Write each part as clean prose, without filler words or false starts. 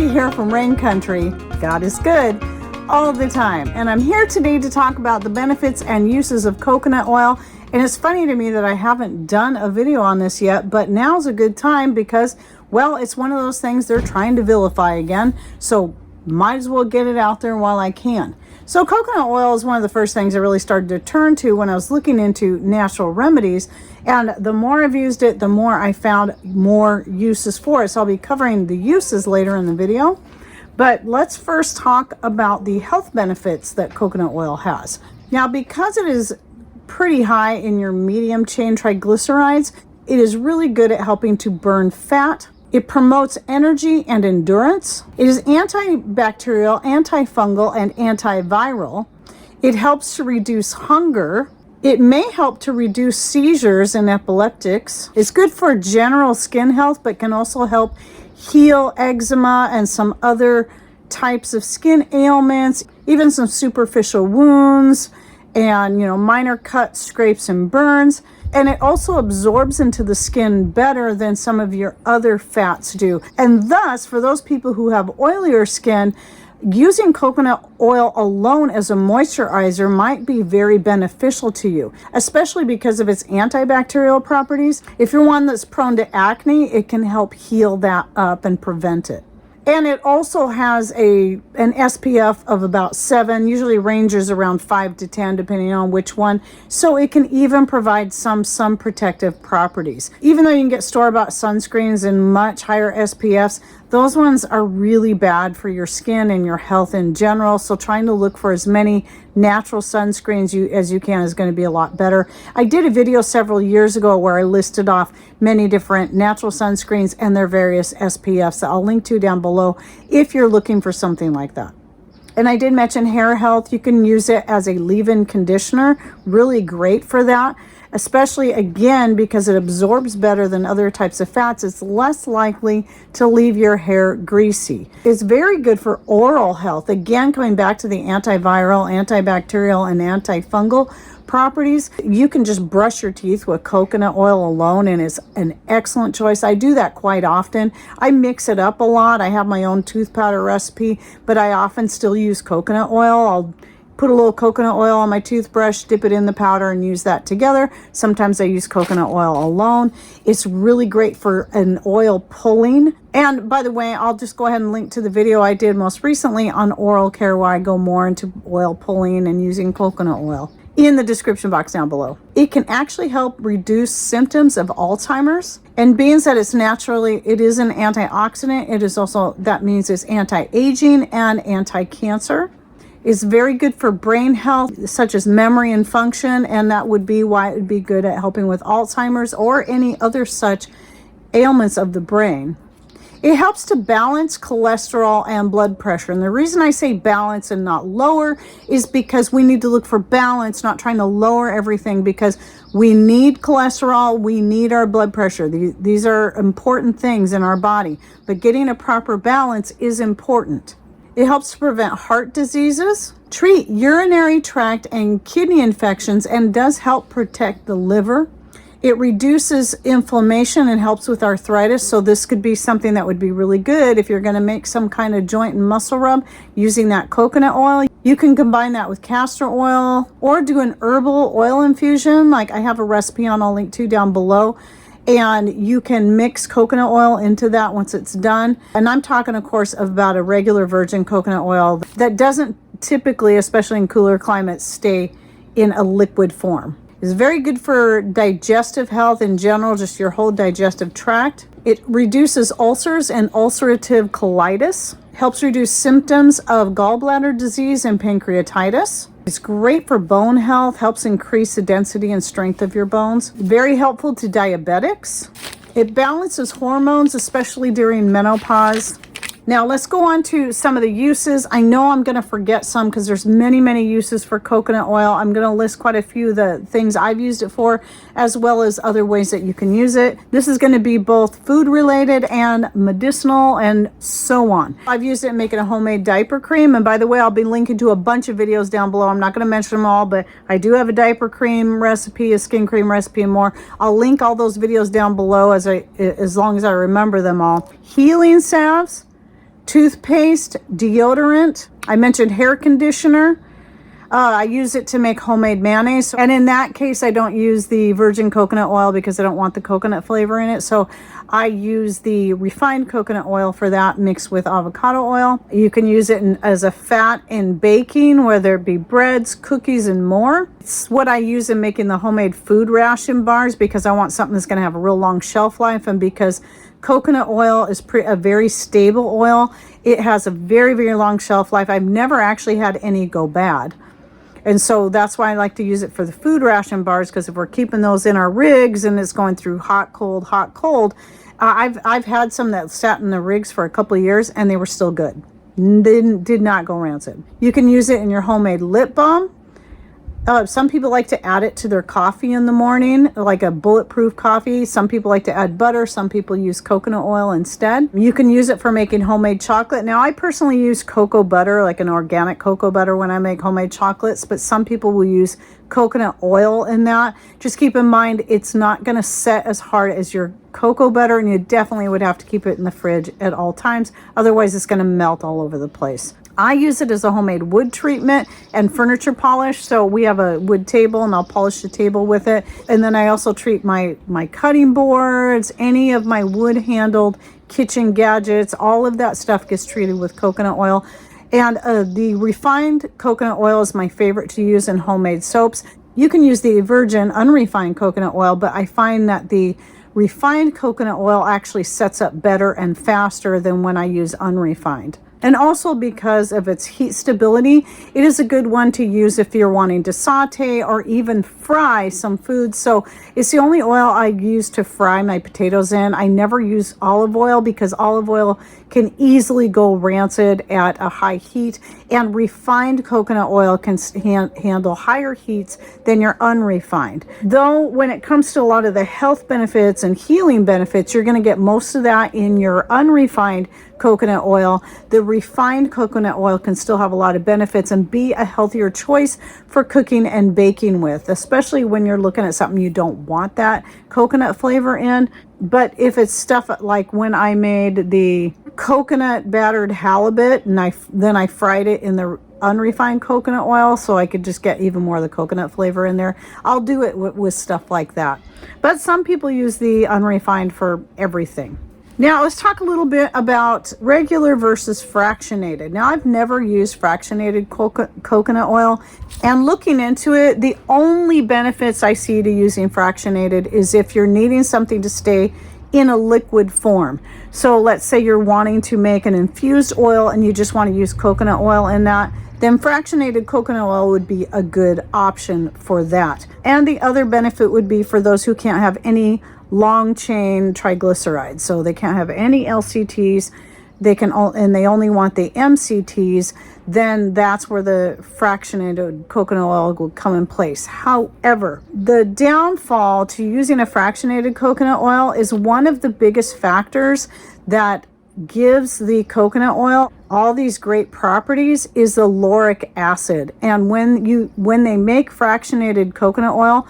Becky here from Rain Country. God is good all the time. And I'm here today to talk about the benefits and uses of coconut oil. And it's funny to me that I haven't done a video on this yet, but now's a good time because, well, it's one of those things they're trying to vilify again. So might as well get it out there while I can. So coconut oil is one of the first things I really started to turn to when I was looking into natural remedies. And the more I've used it, the more I found more uses for it. So I'll be covering the uses later in the video. But let's first talk about the health benefits that coconut oil has. Now, because it is pretty high in your medium chain triglycerides, it is really good at helping to burn fat. It promotes energy and endurance. It is antibacterial, antifungal, and antiviral. It helps to reduce hunger. It may help to reduce seizures and epileptics. It's good for general skin health, but can also help heal eczema and some other types of skin ailments, even some superficial wounds and, minor cuts, scrapes, and burns. And it also absorbs into the skin better than some of your other fats do. And thus, for those people who have oilier skin, using coconut oil alone as a moisturizer might be very beneficial to you, especially because of its antibacterial properties. If you're one that's prone to acne, it can help heal that up and prevent it. And it also has an SPF of about 7, usually ranges around 5 to 10, depending on which one. So it can even provide some sun protective properties. Even though you can get store-bought sunscreens in much higher SPFs, those ones are really bad for your skin and your health in general. So trying to look for as many natural sunscreens as you can is going to be a lot better. I did a video several years ago where I listed off many different natural sunscreens and their various SPFs that I'll link to down below if you're looking for something like that. And I did mention hair health. You can use it as a leave-in conditioner. Really great for that. Especially, again, because it absorbs better than other types of fats, it's less likely to leave your hair greasy. It's very good for oral health. Again, coming back to the antiviral, antibacterial, and antifungal properties, you can just brush your teeth with coconut oil alone, and it's an excellent choice. I do that quite often. I mix it up a lot. I have my own tooth powder recipe, but I often still use coconut oil. I'll put a little coconut oil on my toothbrush, dip it in the powder, and use that together. Sometimes I use coconut oil alone. It's really great for an oil pulling. And by the way, I'll just go ahead and link to the video I did most recently on oral care where I go more into oil pulling and using coconut oil in the description box down below. It can actually help reduce symptoms of Alzheimer's. And being that it is an antioxidant, it is also, that means it's anti-aging and anti-cancer. Is very good for brain health, such as memory and function, and that would be why it would be good at helping with Alzheimer's or any other such ailments of the brain. It helps to balance cholesterol and blood pressure. And the reason I say balance and not lower is because we need to look for balance, not trying to lower everything, because we need cholesterol, we need our blood pressure. These are important things in our body, but getting a proper balance is important. It helps to prevent heart diseases, treat urinary tract and kidney infections, and does help protect the liver. It reduces inflammation and helps with arthritis. So this could be something that would be really good if you're going to make some kind of joint and muscle rub using that coconut oil. You can combine that with castor oil or do an herbal oil infusion. Like I have a recipe on, I'll link to down below. And you can mix coconut oil into that once it's done. And I'm talking, of course, about a regular virgin coconut oil that doesn't typically, especially in cooler climates, stay in a liquid form. It's very good for digestive health in general, just your whole digestive tract. It reduces ulcers and ulcerative colitis, helps reduce symptoms of gallbladder disease and pancreatitis. It's great for bone health, helps increase the density and strength of your bones. Very helpful to diabetics. It balances hormones, especially during menopause. Now let's go on to some of the uses. I know I'm going to forget some because there's many, many uses for coconut oil. I'm going to list quite a few of the things I've used it for, as well as other ways that you can use it. This is going to be both food related and medicinal and so on. I've used it in making a homemade diaper cream. And by the way, I'll be linking to a bunch of videos down below. I'm not going to mention them all, but I do have a diaper cream recipe, a skin cream recipe, and more. I'll link all those videos down below as long as I remember them all. Healing salves. toothpaste, deodorant. I mentioned hair conditioner. I use it to make homemade mayonnaise. And in that case, I don't use the virgin coconut oil because I don't want the coconut flavor in it. So I use the refined coconut oil for that mixed with avocado oil. You can use it as a fat in baking, whether it be breads, cookies, and more. It's what I use in making the homemade food ration bars because I want something that's going to have a real long shelf life, and because coconut oil is a very stable oil. It has a very, very long shelf life. I've never actually had any go bad. And so that's why I like to use it for the food ration bars, because if we're keeping those in our rigs and it's going through hot, cold, I've had some that sat in the rigs for a couple of years and they were still good. Did not go rancid. You can use it in your homemade lip balm. Some people like to add it to their coffee in the morning, like a bulletproof coffee. Some people like to add butter. Some people use coconut oil instead. You can use it for making homemade chocolate. Now, I personally use cocoa butter, like an organic cocoa butter when I make homemade chocolates, but some people will use coconut oil in that. Just keep in mind, it's not going to set as hard as your cocoa butter, and you definitely would have to keep it in the fridge at all times. Otherwise, it's going to melt all over the place. I use it as a homemade wood treatment and furniture polish. So we have a wood table and I'll polish the table with it. And then I also treat my cutting boards, any of my wood handled kitchen gadgets, all of that stuff gets treated with coconut oil. And the refined coconut oil is my favorite to use in homemade soaps. You can use the virgin unrefined coconut oil, but I find that the refined coconut oil actually sets up better and faster than when I use unrefined. And also because of its heat stability, it is a good one to use if you're wanting to saute or even fry some food. So it's the only oil I use to fry my potatoes in. I never use olive oil because olive oil can easily go rancid at a high heat, and refined coconut oil can handle higher heats than your unrefined. Though when it comes to a lot of the health benefits and healing benefits, you're going to get most of that in your unrefined coconut oil. The refined coconut oil can still have a lot of benefits and be a healthier choice for cooking and baking with, especially when you're looking at something you don't want that coconut flavor in. But if it's stuff like when I made the coconut battered halibut and then I fried it in the unrefined coconut oil so I could just get even more of the coconut flavor in there, I'll do it with stuff like that. But some people use the unrefined for everything. Now, let's talk a little bit about regular versus fractionated. Now, I've never used fractionated coconut oil, and looking into it, the only benefits I see to using fractionated is if you're needing something to stay in a liquid form. So let's say you're wanting to make an infused oil and you just want to use coconut oil in that, then fractionated coconut oil would be a good option for that. And the other benefit would be for those who can't have any long chain triglycerides, so they can't have any LCTs, and they only want the MCTs, then that's where the fractionated coconut oil will come in place. However, the downfall to using a fractionated coconut oil is one of the biggest factors that gives the coconut oil all these great properties is the lauric acid. And when they make fractionated coconut oil,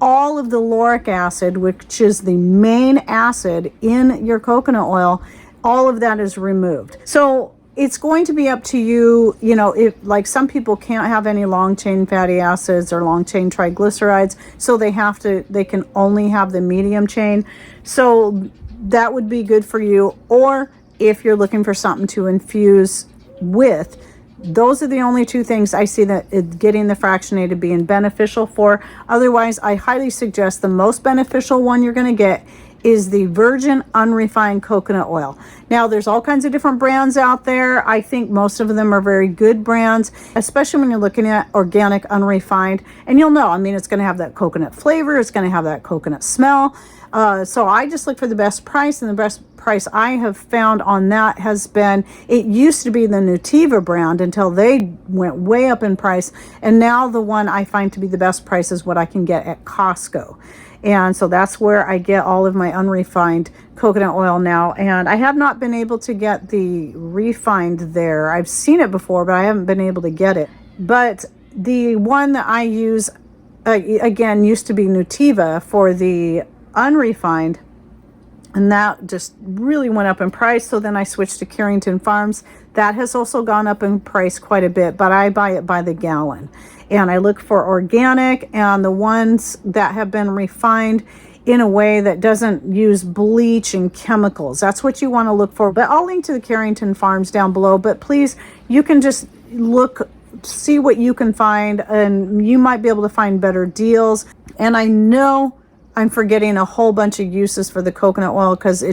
all of the lauric acid, which is the main acid in your coconut oil, all of that is removed. So it's going to be up to you, if like some people can't have any long chain fatty acids or long chain triglycerides, so they can only have the medium chain. So that would be good for you. Or if you're looking for something to infuse with, those are the only two things I see that getting the fractionated being beneficial for. Otherwise, I highly suggest the most beneficial one you're going to get is the virgin unrefined coconut oil. Now, there's all kinds of different brands out there. I think most of them are very good brands, especially when you're looking at organic unrefined. And you'll know, it's going to have that coconut flavor. It's going to have that coconut smell. So I just look for the best price, and the best price I have found on that has been, it used to be the Nutiva brand until they went way up in price. And now the one I find to be the best price is what I can get at Costco. And so that's where I get all of my unrefined coconut oil now. And I have not been able to get the refined there. I've seen it before, but I haven't been able to get it. But the one that I use, again, used to be Nutiva for the unrefined. and that just really went up in price. So then I switched to Carrington Farms. That has also gone up in price quite a bit, but I buy it by the gallon. And I look for organic and the ones that have been refined in a way that doesn't use bleach and chemicals. That's what you want to look for. But I'll link to the Carrington Farms down below. But please, you can just look, see what you can find, and you might be able to find better deals. And I know I'm forgetting a whole bunch of uses for the coconut oil because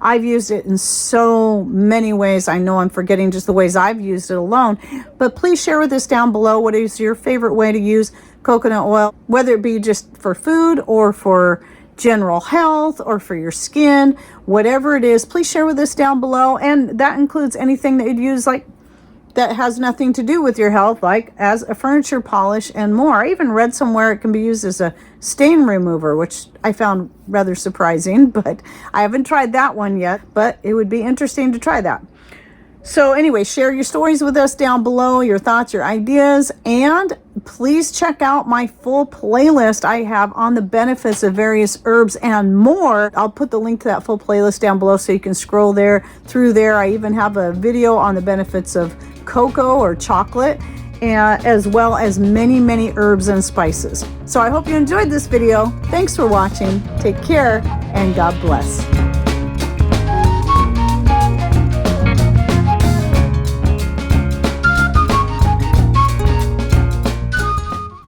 I've used it in so many ways. I know I'm forgetting just the ways I've used it alone. But please share with us down below what is your favorite way to use coconut oil, whether it be just for food or for general health or for your skin, whatever it is. Please share with us down below, and that includes anything that you'd use like that has nothing to do with your health, like as a furniture polish and more. I even read somewhere it can be used as a stain remover, which I found rather surprising, but I haven't tried that one yet, but it would be interesting to try that. So anyway, share your stories with us down below, your thoughts, your ideas, and please check out my full playlist I have on the benefits of various herbs and more. I'll put the link to that full playlist down below so you can scroll through there. I even have a video on the benefits of cocoa or chocolate, as well as many herbs and spices. So I hope you enjoyed this video. Thanks for watching. Take care and God bless.